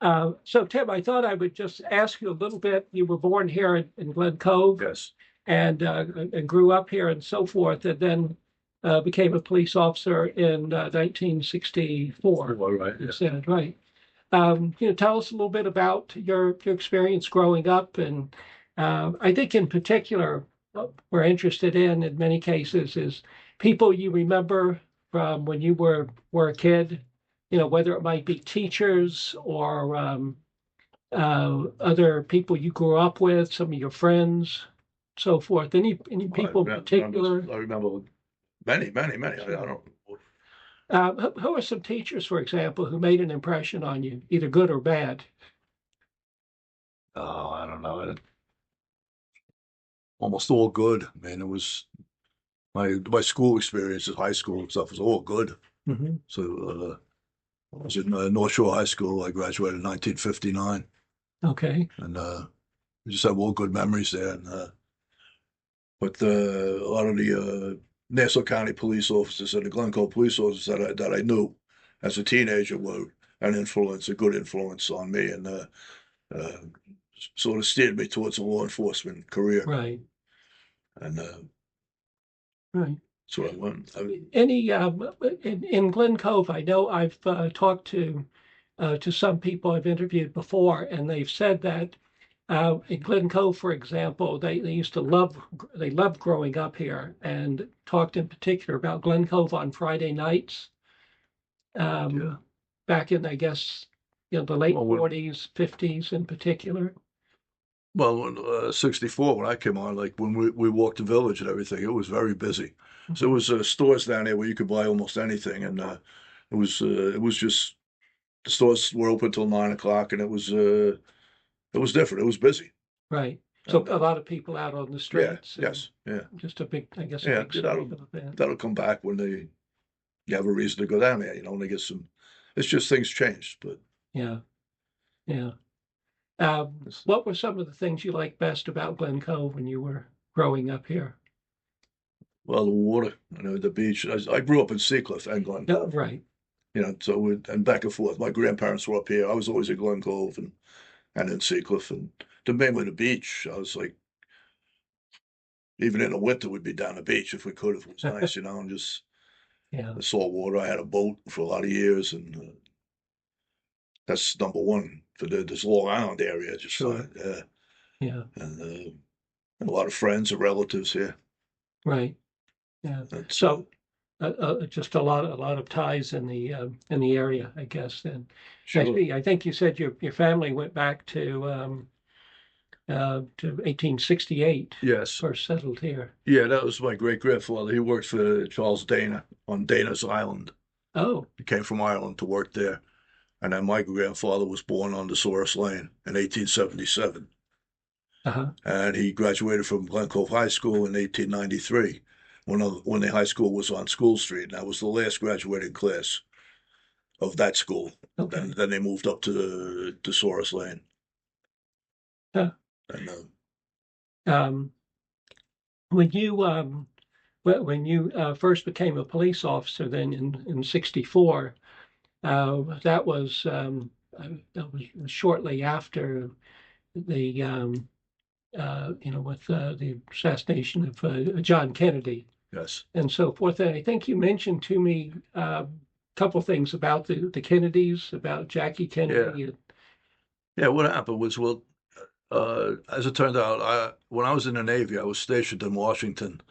So Tim, I thought I would just ask you a little bit. You were born here in Glen Cove Yes. and grew up here and so forth, and then became a police officer in 1964. All right. You Yeah. said, right? Tell us a little bit about your experience growing up, and I think in particular, what we're interested in many cases is people you remember from when you were a kid. Whether it might be teachers or other people you grew up with, some of your friends, so forth. Any Well, people in particular? I remember many, many, many. I don't. Who are some teachers, for example, who made an impression on you, either good or bad? Oh, I don't know. Almost all good. Man, it was my school experiences, high school and stuff was all good. Hmm. So I was in North Shore High School. I graduated in 1959, Okay. and we just have all good memories there. And but a lot of the Nassau County police officers and the Glen Cove police officers that I knew as a teenager were a good influence on me, and uh, sort of steered me towards a law enforcement career. Right. And Right. so I went. Any in Glen Cove, I know I've talked to some people I've interviewed before, and they've said that in Glen Cove, for example, they used to they loved growing up here, and talked in particular about Glen Cove on Friday nights, Yeah. um, back in, I guess, the late Well, 40s, 50s in particular. when 64 when I came on, like when we walked the village and everything, it was very busy. So it was stores down there where you could buy almost anything, and it was just the stores were open till 9 o'clock, and it was different. It was busy. Right. So And a lot of people out on the yeah, streets, and yes, yeah, just a big, I guess, a yeah. big social event. That'll come back when you have a reason to go down there. When they get some. It's just things changed, but Yeah. Yeah. it's, What were some of the things you liked best about Glen Cove when you were growing up here? well, the water, the beach. I grew up in Seacliff and Glen No, Cove. right. And back and forth. My grandparents were up here. I was always at Glen Cove and in Seacliff and mainly the beach. I was like, even in the winter, we'd be down the beach if we could, if it was nice, and just Yeah. the salt water. I had a boat for a lot of years, and that's number one for this Long Island area. Just Sure. Yeah. and a lot of friends and relatives here. Right. Yeah. That's So just a lot of ties in the area, I guess. Then sure. I think you said your family went back to 1868, Yes. first settled here. Yeah, that was my great grandfather. He worked for Charles Dana on Dana's Island. Oh. He came from Ireland to work there. And then my grandfather was born on the Source Lane in 1877. Uh-huh. And he graduated from Glen Cove High School in 1893 when the high school was on School Street. And that was the last graduating class of that school. Okay. And then they moved up to Source Lane. Huh. And Um, when you first became a police officer, then in '64, that was shortly after the with the assassination of John Kennedy yes. and so forth. And I think you mentioned to me a couple things about the Kennedys, about Jackie Yeah. Kennedy. Yeah, what happened was, well, as it turned out, when I was in the Navy, I was stationed in Washington.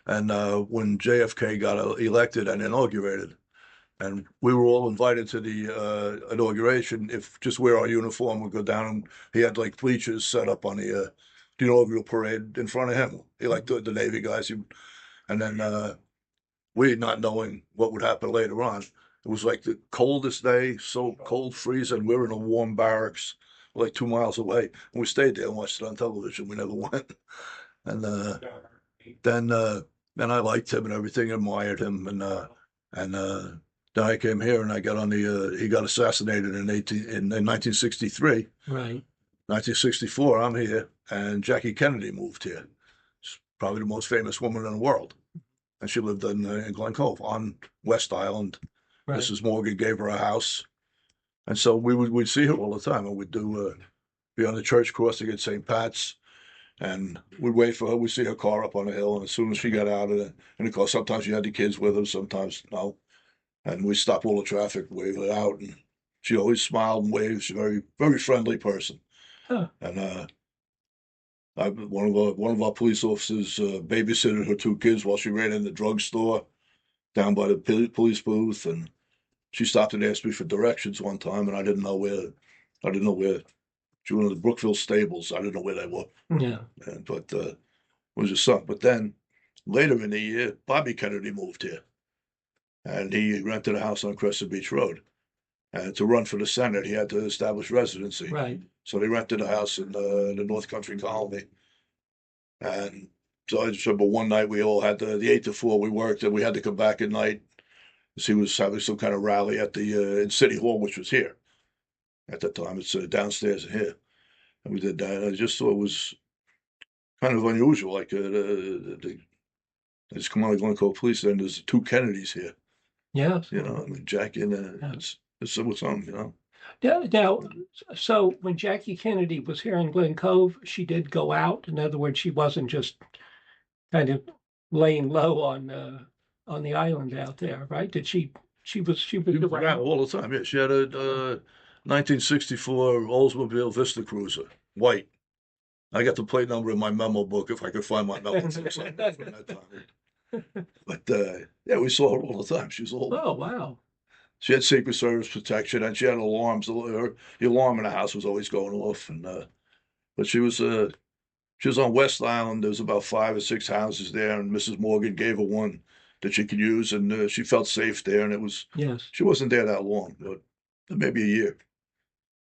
And when JFK got elected and inaugurated, and we were all invited to the inauguration. If just wear our uniform, we go down, and he had like bleachers set up on the inaugural parade in front of him. He like the Navy guys, and then we not knowing what would happen later on. It was like the coldest day, so cold, freezing. We were in a warm barracks, like 2 miles away, and we stayed there and watched it on television. We never went, and then then I liked him and everything, admired him, and then I came here and I got on the. He got assassinated in 1963. Right. 1964, I'm here, and Jackie Kennedy moved here. She's probably the most famous woman in the world, and she lived in Glen Cove on West Island. Right. Mrs. Morgan gave her a house, And so we'd see her all the time, and we'd be on the church crossing at St. Pat's, and we'd wait for her. We'd see her car up on the hill, and as soon as she got out of it, and of course sometimes she had the kids with her, sometimes no, and we stop all the traffic, wave her out, and she always smiled and waved. She's a very very friendly person, Huh. and one of our police officers babysitted her two kids while she ran in the drugstore down by the police booth, and she stopped and asked me for directions one time, and I didn't know where. I didn't know where. She went to the Brookville stables. I didn't know where they were. Yeah. But it was just something. But then later in the year, Bobby Kennedy moved here, and he rented a house on Crescent Beach Road. And to run for the Senate, he had to establish residency. Right. So they rented a house in the North Country Colony. And so I just remember one night we all had the 8 to 4 we worked, and we had to come back at night because he was having some kind of rally at the in City Hall, which was here at that time. It's downstairs in here. And we did that. And I just thought it was kind of unusual. Like, they just come on to Glen Cove Police, and there's two Kennedys here. Yeah. You know, I mean, Jackie and it's something, you know. Yeah. Now, so when Jackie Kennedy was here in Glen Cove, she did go out. In other words, she wasn't just kind of laying low on the island out there, right? Did she? She was She was around around. all the time. Yeah, she had a 1964 Oldsmobile Vista Cruiser, white. I got the plate number in my memo book if I could find my memo books from that time. But yeah, we saw her all the time. She was old. Oh, wow. She had Secret Service protection, and she had alarms. The alarm in the house was always going off. And but she was on West Island. There was about 5 or 6 houses there, and Mrs. Morgan gave her one that she could use, and she felt safe there. And it was Yes. she wasn't there that long, but maybe a year.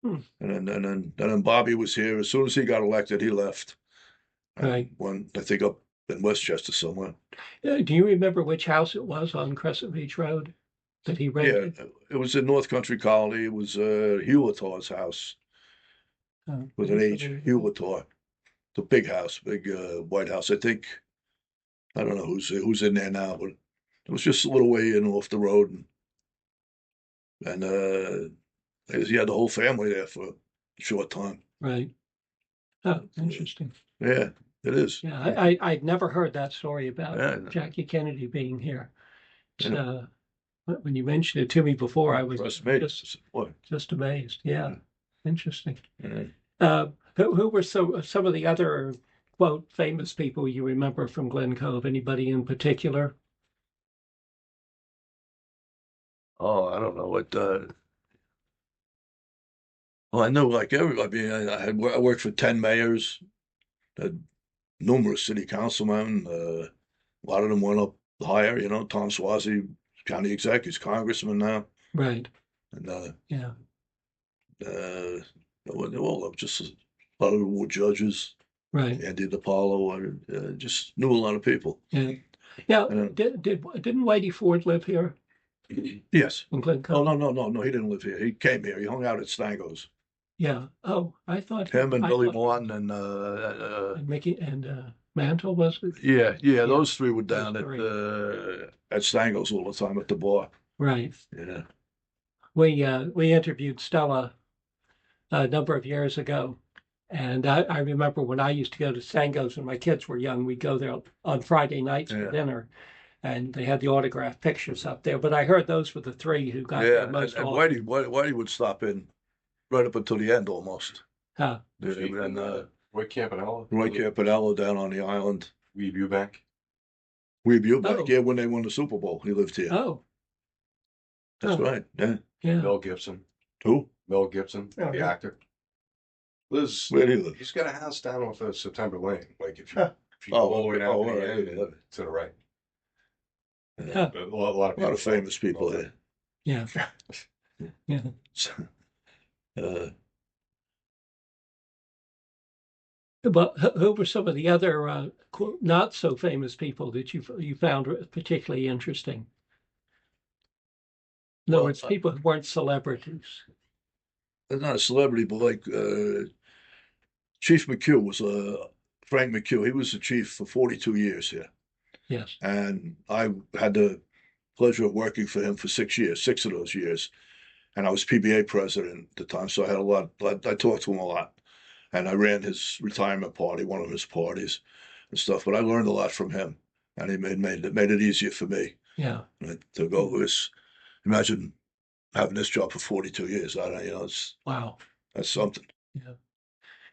Hmm. And then Bobby was here. As soon as he got elected, he left. Right. One, I think, up in Westchester somewhere. Do you remember which house it was on Crescent Beach Road that he rented? Yeah, it was in North Country Colony. It was Hewlett's house with an H. Hewlett. The big house, big white house. I think I don't know who's in there now, but it was just a little way in off the road, and he had the whole family there for a short time. Right. Oh, interesting. Yeah, it is. Yeah, I'd never heard that story about Yeah. Jackie Kennedy being here. Yeah. When you mentioned it to me before, I was What? just amazed. Yeah, interesting. Yeah. Who were some of the other quote famous people you remember from Glen Cove? Anybody in particular? Oh, I don't know what. Well, I know like everybody. I worked for 10 mayors, had numerous city councilmen. A lot of them went up higher. You know, Tom Swazi, county exec, he's congressman now, Right. and Yeah. well, just a lot of them were judges. Right. Andy DiPaolo. Just knew a lot of people. Yeah. Now, And, didn't Whitey Ford live here yes. in Glen Oh Cove? no, he didn't live here. He came here. He hung out at Stango's. Yeah. Oh, I thot Him and I Billy thought- Martin and Mickey and Mantle, was it? yeah, those three were down Those at Stango's all the time at the bar. Right. Yeah. We interviewed Stella a number of years ago, and I remember when I used to go to Stango's when my kids were young, we'd go there on Friday nights for Yeah. dinner, and they had the autographed pictures up there. But I heard those were the three who got Yeah, there and most often. Whitey would stop in right up until the end almost. Huh. And Roy Campanella. Roy Campanello down on the island. Weeb Eubank. Weeb Eubank, Oh. yeah, when they won the Super Bowl, he lived here. Oh, That's right. Yeah. yeah. Mel Gibson. Who? Mel Gibson, Oh, the yeah. actor. Lives. Where do he live? He's got a house down off of September Lane. Like if Huh. you go all the way down Oh, to the right, end, yeah. to the right. Huh. A lot A lot of famous people here. Yeah. Yeah. Uh, But who were some of the other quote, not so famous people that you found particularly interesting? In other Well, words, people who weren't celebrities. not a celebrity, but like Chief McHugh was Frank McHugh. He was the chief for 42 years here. Yes. And I had the pleasure of working for him for 6 years, 6 of those years. and I was PBA president at the time, so I had a lot. I talked to him a lot, and I ran his retirement party, one of his parties, and stuff. But I learned a lot from him, and he made it easier for me. Yeah. To go with. Imagine having this job for 42 years. It's Wow. that's something. Yeah.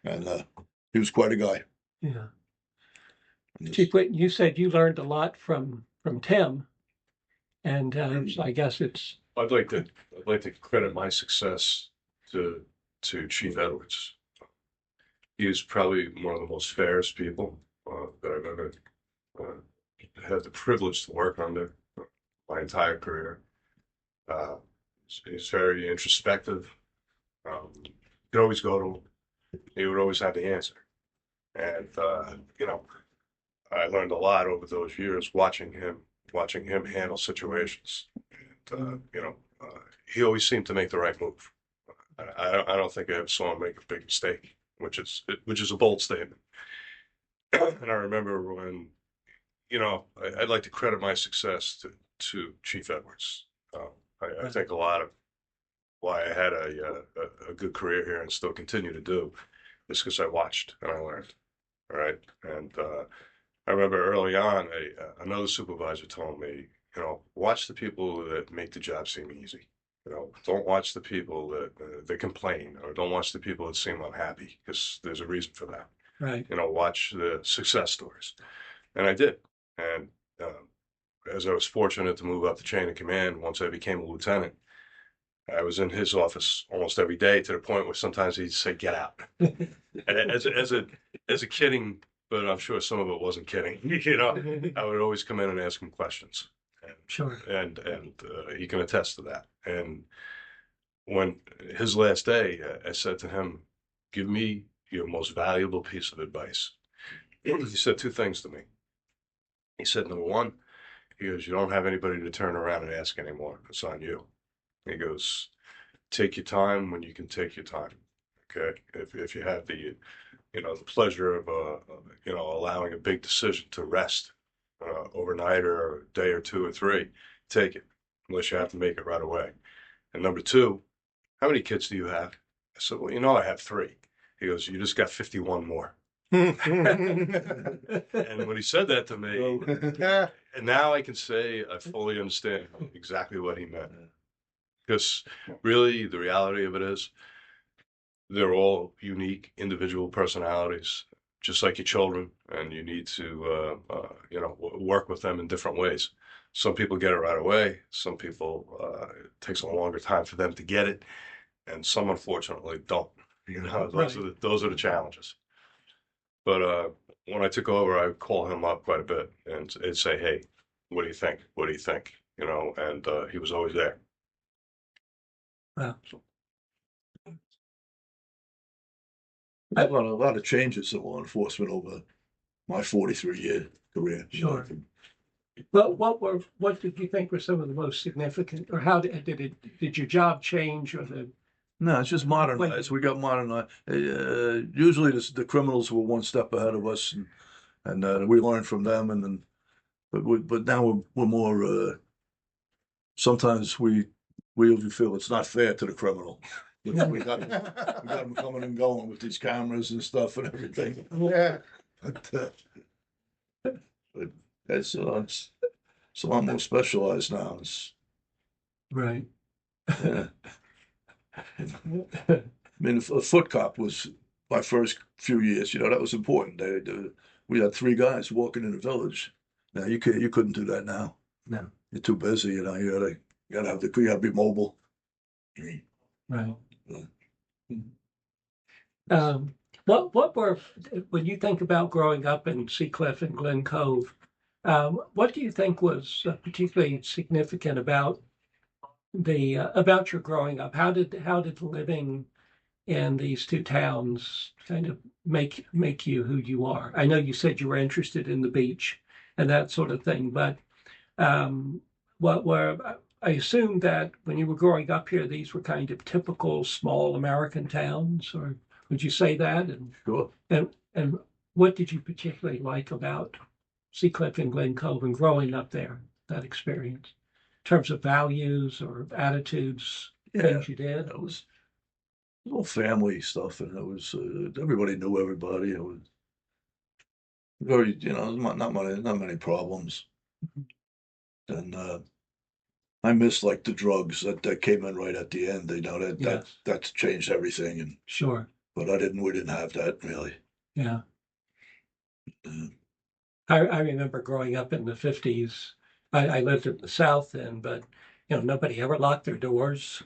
And he was quite a guy. Yeah. And Chief Whitton, you said you learned a lot from Tim, and so I guess it's I'd like to credit my success to Chief Edwards. He is probably one of the most fairest people that I've ever had the privilege to work under my entire career. He's very introspective. You could always go to him. He would always have the answer. And I learned a lot over those years watching him handle situations. And he always seemed to make the right move. I don't think I ever saw him make a big mistake, which is a bold statement. And I remember when, I'd like to credit my success to Chief Edwards. I think a lot of why I had a good career here and still continue to do is because I watched and I learned. All right. And I remember early on, another supervisor told me, watch the people that make the job seem easy. Don't watch the people that complain, or don't watch the people that seem unhappy, because there's a reason for that. right. Watch the success stories. And I did. And as I was fortunate to move up the chain of command, once I became a lieutenant, I was in his office almost every day, to the point where sometimes he'd say, "Get out." as a kidding, but I'm sure some of it wasn't kidding. I would always come in and ask him questions. Sure. And he can attest to that. And when his last day, I said to him, "Give me your most valuable piece of advice." He said two things to me. He said, number one, he goes, "You don't have anybody to turn around and ask anymore. It's on you." He goes, "Take your time when you can take your time. Okay, if you have the pleasure of allowing a big decision to rest overnight or a day or two or three, take it, unless you have to make it right away. And number two, how many kids do you have?" I said, "Well, I have 3. He goes, "You just got 51 more." And when he said that to me, and now I can say I fully understand exactly what he meant. Because really, the reality of it is, they're all unique individual personalities, just like your children, and you need to, work with them in different ways. Some people get it right away. Some people, it takes a longer time for them to get it, and some unfortunately don't. Those are the challenges. But when I took over, I would call him up quite a bit and say, "Hey, what do you think? What do you think?" And he was always there. Wow. I've done a lot of changes in law enforcement over my 43-year career. Sure. But what did you think were some of the most significant, or how did your job change, or the? No, it's just modernized. We got modernized. Usually, the criminals were one step ahead of us, and we learned from them. And then, but now we're more. Sometimes we feel it's not fair to the criminal. We got them coming and going with these cameras and stuff and everything. Yeah. But it's a lot more specialized now. Right. Yeah. I mean, a foot cop was my first few years. That was important. We had 3 guys walking in the village. Now you couldn't do that now. No. You're too busy. You gotta be mobile. Right. Yeah. What were, when you think about growing up in Seacliff and Glen Cove, what do you think was particularly significant about your growing up? How did living in these 2 towns kind of make you who you are? I know you said you were interested in the beach and that sort of thing, but I assume that when you were growing up here, these were kind of typical small American towns, or would you say that? And Sure. And what did you particularly like about Seacliff and Glen Cove and growing up there, that experience, in terms of values or attitudes? things you did? It was all family stuff, and it was everybody knew everybody. It was very, not many problems. And I miss like the drugs that came in right at the end. Yes, That's changed everything. And sure. but we didn't have that really. Yeah. Uh, I remember growing up in the 50s. I lived in the South then, but nobody ever locked their doors,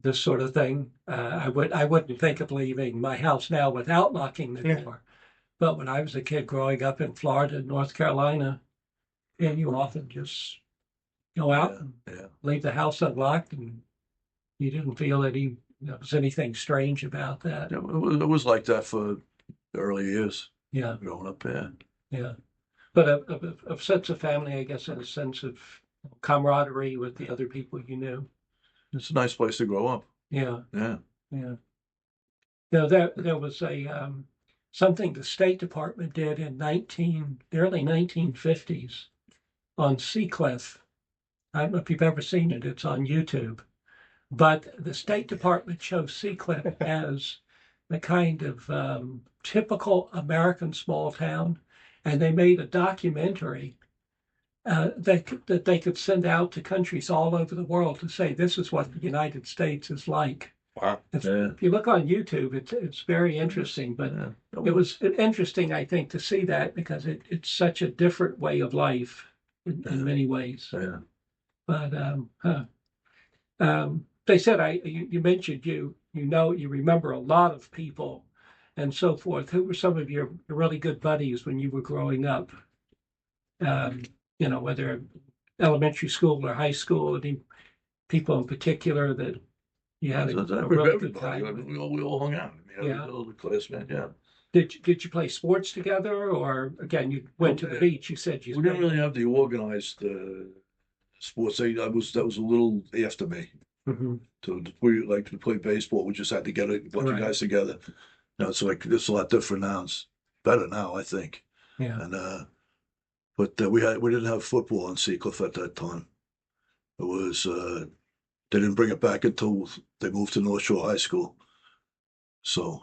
this sort of thing. I wouldn't think of leaving my house now without locking the door. But when I was a kid growing up in Florida and North Carolina, and you often just go out and yeah. leave the house unlocked, and you didn't feel there was anything strange about that. It was like that for the early years Yeah, growing up. Yeah. yeah. But a sense of family, I guess, and a sense of camaraderie with the other people you knew. It's a nice place to grow up. Yeah, Yeah. yeah. There was a something the State Department did in the early 1950s on Seacliff. I don't know if you've ever seen it. It's on YouTube. But the State Department chose Seacliff as the kind of typical American small town, and they made a documentary that they could send out to countries all over the world to say this is what the United States is like. Wow. If you look on YouTube, it's very interesting. But it was interesting, I think, to see that because it's such a different way of life in many ways. Yeah. But they said you mentioned you remember a lot of people and so forth. Who were some of your really good buddies when you were growing up? Whether elementary school or high school, any people in particular that you had a really good Everybody. time with? We all hung out. Yeah. All the classmates. Yeah. Did you play sports together, or again you went to the beach? You said you We didn't really have the organized sports. That was a little after me. Mm-hmm. We like to play baseball. We just had to get a bunch of guys together. It's like it's a lot different now. It's better now, I think. Yeah. And but we didn't have football in Seacliff at that time. It was they didn't bring it back until they moved to North Shore High School. So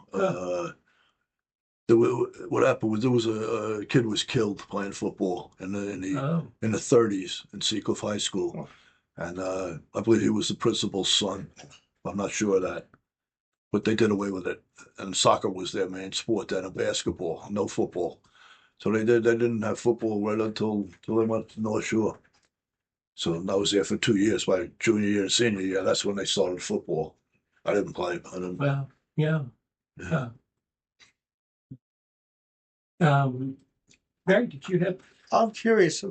what happened was there was a kid was killed playing football in the 30s in Seacliff High School, and I believe he was the principal's son. I'm not sure of that, but they did away with it, and soccer was their main sport then, and basketball, no football. So they didn't have football right until they went to North Shore. So I was there for 2 years. My junior year and senior year, that's when they started football. I didn't play. Well, yeah. Yeah. Mary, did you have? I'm curious,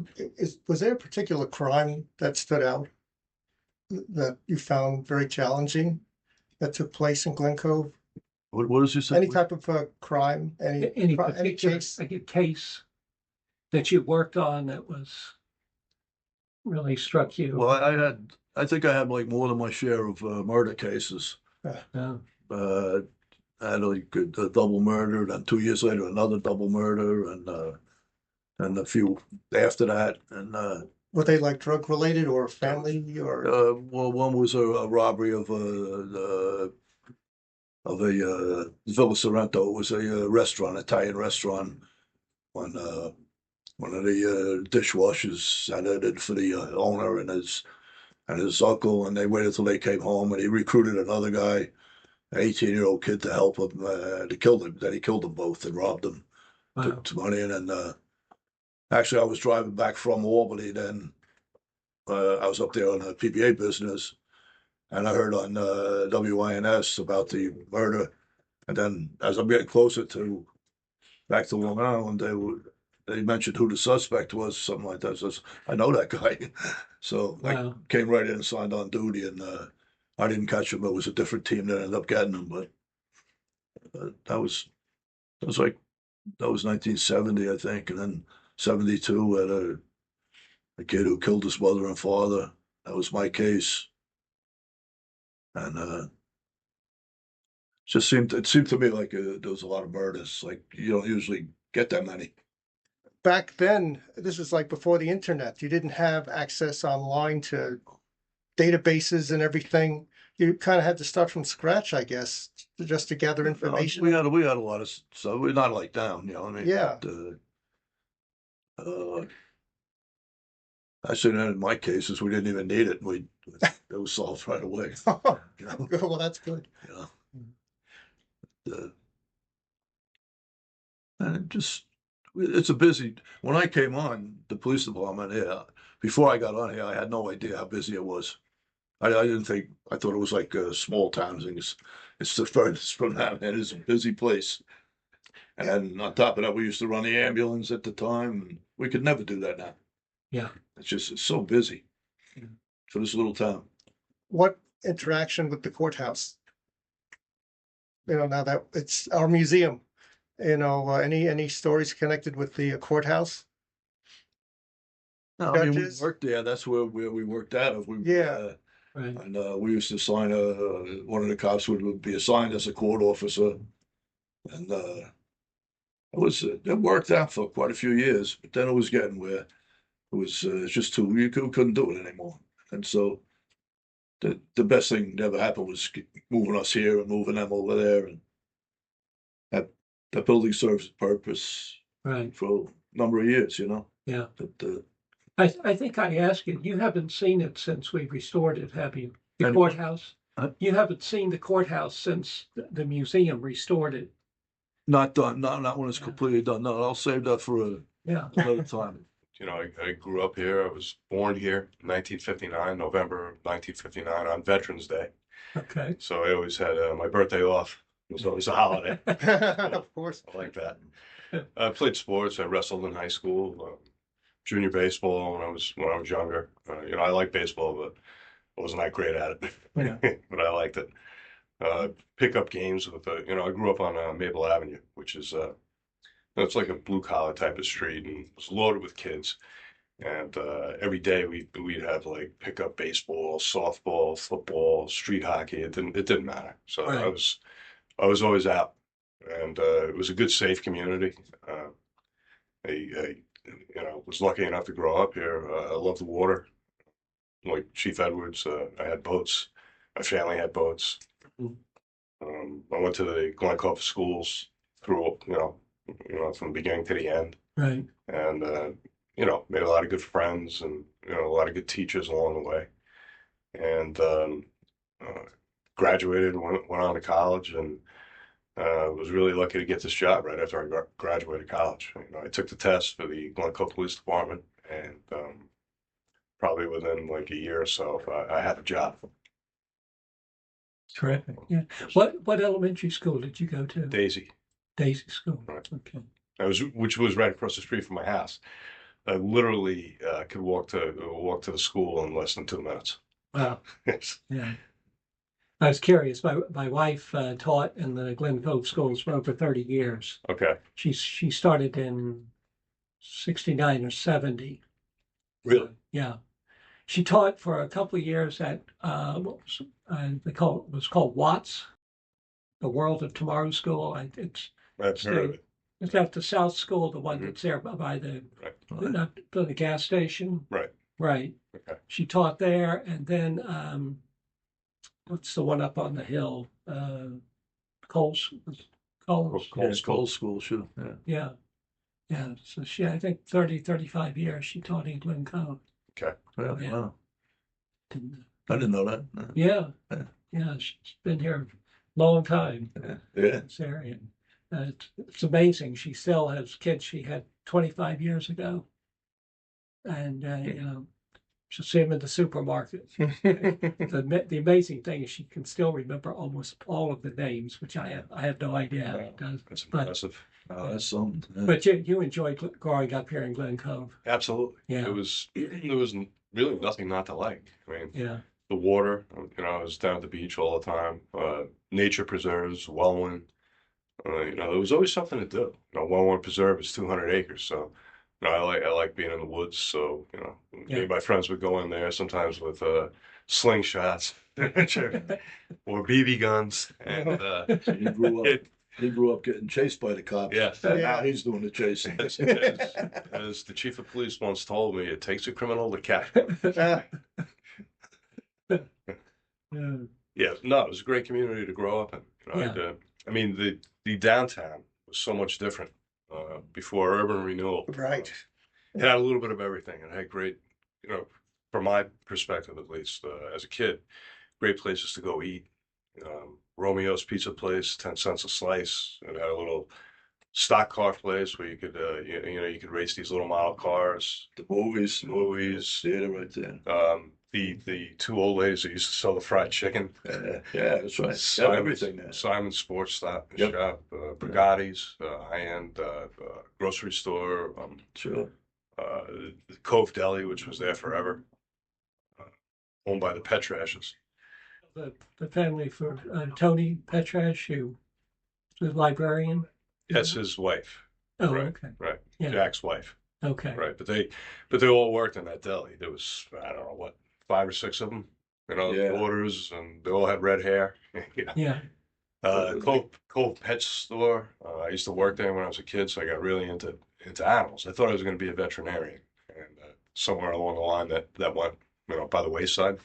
was there a particular crime that stood out that you found very challenging that took place in Glen Cove? What is you say? Any type of crime, Any particular case? like a case that you worked on that was really struck you? Well, I think I had like more than my share of murder cases. Yeah. I had like a double murder, then 2 years later another double murder, and a few after that. And Were they like drug related or family or? well, one was a robbery of Villa Sorrento. It was a restaurant, Italian restaurant. When one of the dishwashers had it for the owner and his uncle, and they waited till they came home, and he recruited another guy, an 18-year-old kid, to help him to kill them. Then he killed them both and robbed them, took some money, and then actually I was driving back from Albany. Then I was up there on a PBA business, and I heard on WINS about the murder. And then as I'm getting closer back to Long Island, they mentioned who the suspect was, something like that. So I know that guy. So I came right in and signed on duty, and I didn't catch him. It was a different team that ended up getting him. But that was 1970, I think, and then 72 had a kid who killed his mother and father. That was my case, and it seemed to me like there was a lot of murders. Like you don't usually get that many. Back then, this was like before the internet. You didn't have access online to databases and everything. you kind of had to start from scratch, I guess, just to gather information. We had a lot of stuff. We're not like down, you know what I mean? Yeah. But, actually, in my cases, we didn't even need it. It was solved right away. You know? Well, that's good. Yeah. And it's a busy. When I came on the police department, yeah, before I got on here, I had no idea how busy it was. I didn't think. I thought it was like small towns, and it's the furthest from that. It is a busy place. And on top of that, we used to run the ambulance at the time, and we could never do that now. Yeah. It's so busy for this little town. What interaction with the courthouse? Now that it's our museum, any stories connected with the courthouse? No, I mean, we Judges? worked there. That's where we worked out of. Yeah. Right. And we used to assign one of the cops would be assigned as a court officer, and it worked out for quite a few years. But then it was getting where it's just too you couldn't do it anymore, and so the best thing that ever happened was moving us here and moving them over there, and that building serves its purpose Right. for a number of years, you know. Yeah. But I think I asked you, you haven't seen it since we restored it, have you? The And- courthouse? Huh? You haven't seen the courthouse since the museum restored it. not done, not when it's Yeah. completely done. No, I'll save that for Yeah. another time. You know, I grew up here. I was born here, 1959, November 1959, on Veterans Day. Okay. So I always had my birthday off. It was always a holiday. Of course. I like that. I played sports. I wrestled in high school, junior baseball when I was younger. I liked baseball, but I wasn't that great at it. Yeah. But I liked it. Pickup games with I grew up on Maple Avenue, which is it's like a blue collar type of street, and it was loaded with kids. And every day we'd have like pickup baseball, softball, football, street hockey. It didn't matter. So Right. I was always out, and it was a good, safe community. I was lucky enough to grow up here. I love the water. Like Chief Edwards, I had boats. My family had boats. Mhm. I went to the Glen Cove schools through, from the beginning to the end, Right. and made a lot of good friends and a lot of good teachers along the way, and graduated, went on to college, and was really lucky to get this job right after I graduated college. I took the test for the Glen Cove Police Department, and probably within like a year or so, I had a job. Terrific. Yeah. What elementary school did you go to? Daisy, Daisy School. Right. Okay. which was right across the street from my house. I literally could walk to the school in less than 2 minutes. Wow. Yes. Yeah. I was curious. My wife taught in the Glen Cove schools for over 30 years. Okay. She started in 69 or 70. Really? Yeah. She taught for a couple of years at it was called Watts, the World of Tomorrow School. It's I've heard of it. It's at the South School, the one Mhm. that's there by the Right. not by the gas station. Right. Right. Okay. She taught there, and then what's the one up on the hill? Coles. Coles. Cold school, sure. Yeah. Yeah. Yeah. So I think 35 years she taught in Glen Cove. Okay. Yeah, Yeah. wow. And, I didn't know that. No. yeah. Yeah. Yeah. She's been here a long time. Yeah. This area. It's amazing. She still has kids she had 25 years ago. And, she'll see them in the supermarket. The amazing thing is she can still remember almost all of the names, which I have no idea how it does. That's But- impressive. Oh, that's something. Yeah. But you enjoyed growing up here in Glen Cove. Absolutely. Yeah. There was really nothing not to like. I mean, Yeah. the water, I was down at the beach all the time. Nature preserves, Wellwyn. There was always something to do. Wellwyn Preserve is 200 acres, so I like being in the woods. So me Yeah. and my friends would go in there sometimes with slingshots or BB guns, and He grew up. He grew up getting chased by the cops. yes. And Yeah. now he's doing the chasing. As the chief of police once told me, it takes a criminal to catch one. Yeah. Yeah, no, it was a great community to grow up in. You know, Yeah. I mean, the downtown was so much different before urban renewal. Right. It had a little bit of everything. It had great, you know, from my perspective at least, as a kid, great places to go eat. Romeo's Pizza Place, 10 cents a slice. It had a little stock car place where you could, you could race these little model cars. The movies, Movies. theater right there. The two old ladies that used to sell the fried chicken. Yeah, that's right. Got everything there. Simon's Sports Stop and Yep. Shop, Bugatti's, high-end grocery store, Sure. the Cove Deli, which was there forever, owned by the Petrashes. The family for Tony Petrash, who was a librarian. That's his wife, Oh, right. okay. Right? Yeah. Jack's wife, Okay. right? But they all worked in that deli. There was, I don't know what, 5 or 6 of them, Yeah. daughters, and they all had red hair. Yeah. Cove Pet Store. I used to work there when I was a kid, so I got really into animals. I thought I was going to be a veterinarian, and somewhere along the line that went, by the wayside.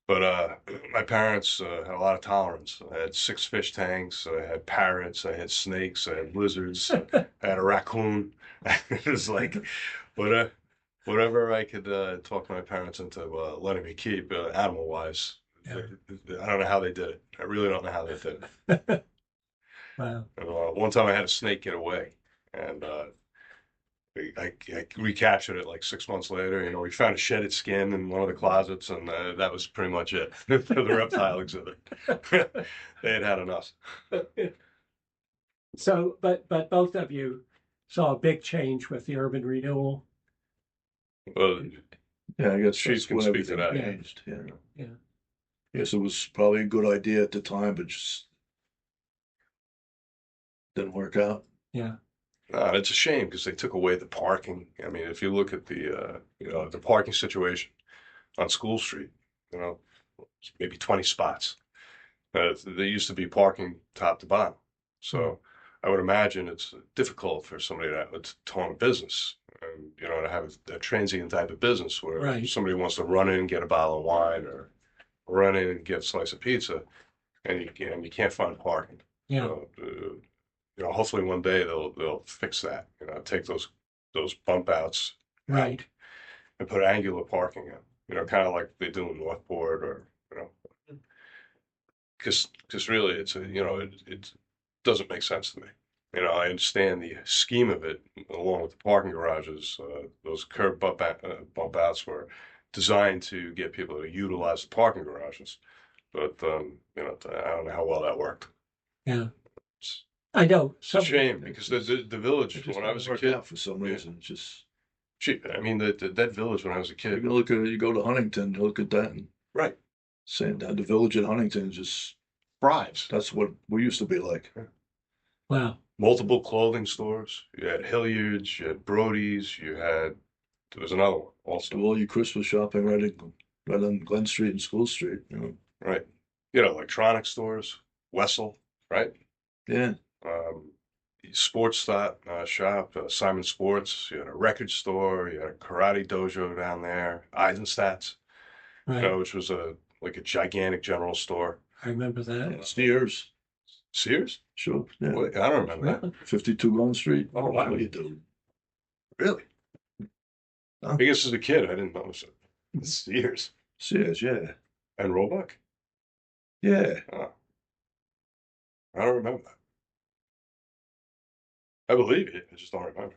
But my parents had a lot of tolerance. I had 6 fish tanks. I had parrots. I had snakes. I had lizards. I had a raccoon. It was like, whatever I could talk my parents into letting me keep, animal-wise. Yeah. I don't know how they did it. I really don't know how they did it. Wow. And, one time I had a snake get away, and I recaptured it like 6 months later. We found a shedded skin in one of the closets, and that was pretty much it for the reptile exhibit. They had enough. So, but both of you saw a big change with the urban renewal. Well, Yeah, I guess Chief that's can when speak to everything that. changed. Yeah. Yeah. Yes, it was probably a good idea at the time, but just didn't work out. Yeah. It's a shame because they took away the parking. I mean, if you look at the parking situation on School Street, maybe 20 spots. There used to be parking top to bottom. So I would imagine it's difficult for somebody to own a business and, to have a transient type of business where Right. somebody wants to run in and get a bottle of wine or run in and get a slice of pizza and you can't find parking. Yeah. So, hopefully one day they'll fix that, take those bump outs Right. and put angular parking in, kind of like they do in Northport or, because really it doesn't make sense to me. I understand the scheme of it along with the parking garages. Those curb bump outs were designed to get people to utilize the parking garages, but I don't know how well that worked. Yeah. I know. It's a shame because the village It just when I was a didn't kid, work out for some reason. It's just I mean that village when I was a kid, you go to Huntington, you look at that, and right? saying that the village in Huntington is just Thrives. that's what we used to be like. Wow. Multiple clothing stores. You had Hilliard's, you had Brody's, there was another one also. Do all your Christmas shopping right on Glen Street and School Street. Right. Electronic stores, Wessel, right? Yeah. Sports shop, Simon Sports. You had a record store. You had a karate dojo down there. Eisenstat's, Right. which was like a gigantic general store. I remember that. Sears. Sears? Sure. Yeah. Wait, I don't remember that. Really? 52 Glen Street. Oh, wow. What do you do? Really? Huh? I guess as a kid, I didn't notice it. Sears Sears, yeah. and Roebuck. Yeah. Oh. I don't remember that. I believe it. I just don't remember.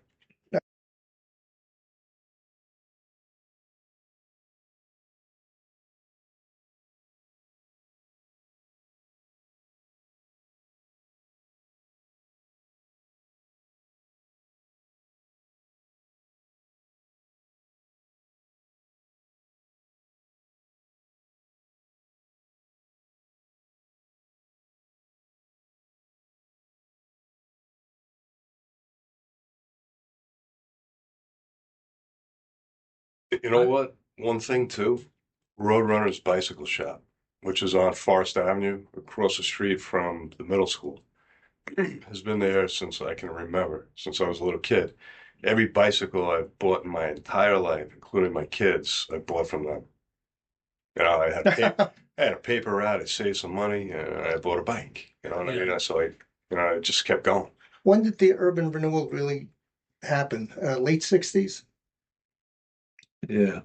You know what? One thing too, Roadrunner's Bicycle Shop, which is on Forest Avenue, across the street from the middle school, has been there since I can remember, since I was a little kid. Every bicycle I've bought in my entire life, including my kids, I bought from them. I had I had a paper route, I saved some money, and I bought a bike. You know what I Yeah. mean? So I just kept going. When did the urban renewal really happen? Late 60s? Yeah.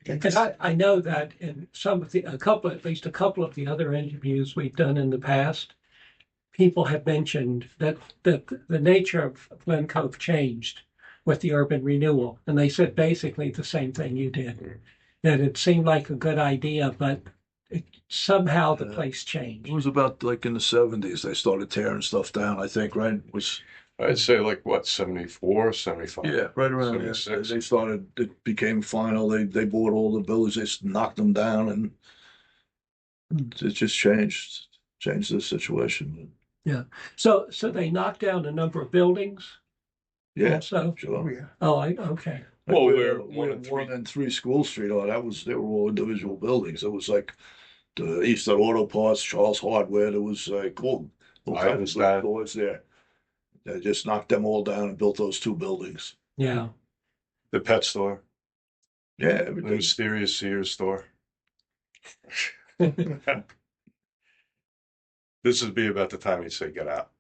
And I know that in at least a couple of the other interviews we've done in the past, people have mentioned that the nature of Glen Cove changed with the urban renewal. And they said basically the same thing you did, that it seemed like a good idea, but somehow the place It changed. was about like in the 70s they started tearing stuff down, I think, right? It was I'd say like what, 74, 75? yeah, right around there. 76. They started. It became final. They bought all the buildings. They just knocked them down, and it just changed the situation. Yeah. So they knocked down a number of buildings. Yeah, So, Oh, sure. yeah. okay. Well, we're we're one and three School Street. Oh, they were all individual buildings. It was like the Eastern Auto Parts, Charles Hardware. There was like all kinds of Eisenstadt. stores there. They just knocked them all down and built those two buildings. Yeah. the pet store, Yeah, the everything. mysterious Sears store. This would be about the time you say get out.